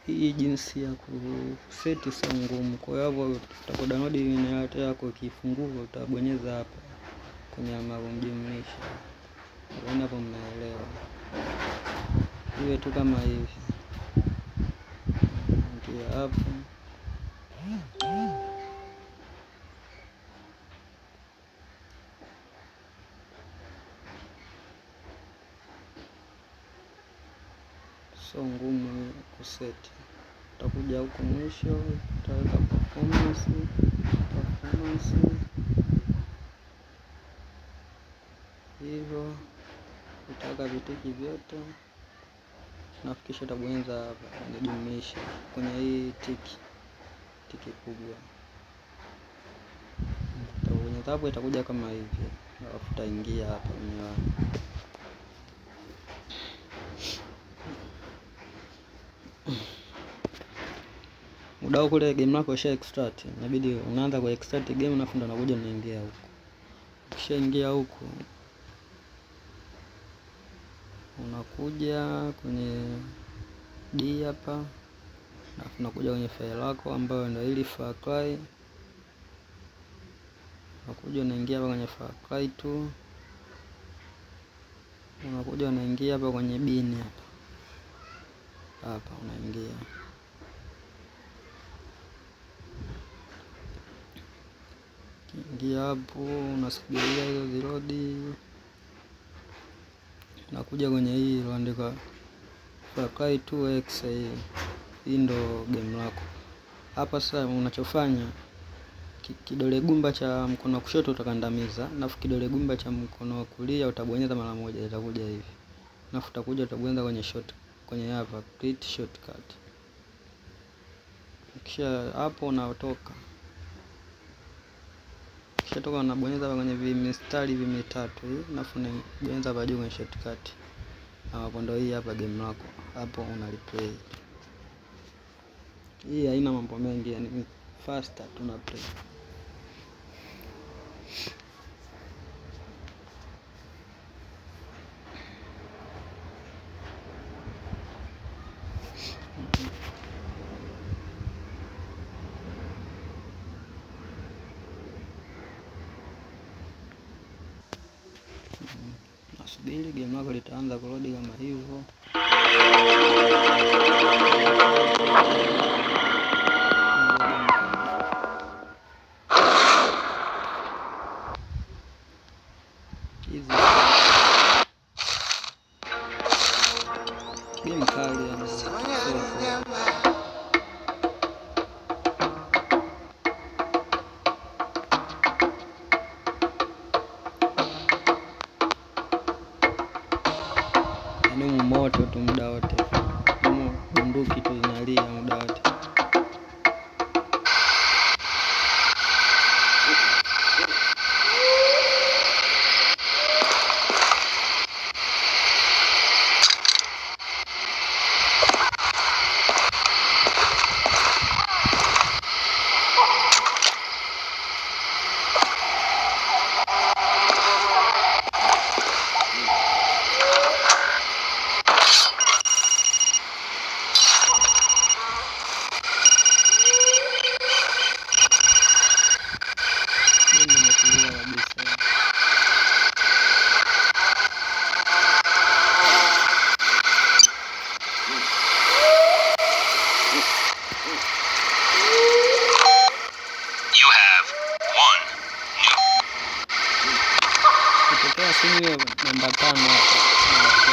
hii jinsi ya kuseti sio ngumu. Kwa hiyo hapo utapodownload inayote yako, ikifungua utabonyeza hapa kwenye alama mjumlisha. Hapo mnaelewa. Iwe tu kama hivi. Ndio hapo. So ngumu kuseti. Utakuja huku mwisho, utaweka performance. Hivyo utaweka vitiki vyote. Nafikisha utabonyeza hapa unajumlisha kwenye hii tiki kubwa. Utabonyeza hapo, itakuja kama hivi. Alafu utaingia hapa mwenyewe. Muda kule game lako sha extract, inabidi unaanza ku extract game na ndo unakuja unaingia huko. Ukishaingia huko unakuja kwenye D hapa, na unakuja kwenye file lako ambayo ndio ili Far Cry. Unakuja unaingia hapa kwenye Far Cry 2. Unakuja unaingia hapa kwenye bin hapa unaingia. Ingia hapo, unasubiria hiyo zirodi. Unakuja kwenye hii iliyoandikwa Far Cry 2X. Hii ndo game lako. Hapa sasa unachofanya, kidole gumba cha mkono wa kushoto utakandamiza, nafu kidole gumba cha mkono wa kulia utabonyeza mara moja, itakuja hivi. Nafu utakuja utabonyeza kwenye hapa create shortcut. Kisha hapo unatoka. Kisha toka unabonyeza hapa kwenye vimistari vimitatu hii, nafu unabonyeza hapa juu kwenye shortcut. Hapo ndo hii hapa game lako. Hapo una replay. Hii haina mambo mengi, yani faster tuna play. Nasubiri game lako litaanza kurudi kama hivyo. Game kali ya moto tu muda wote. Bunduki tu inalia muda wote. Namba 5 hapa.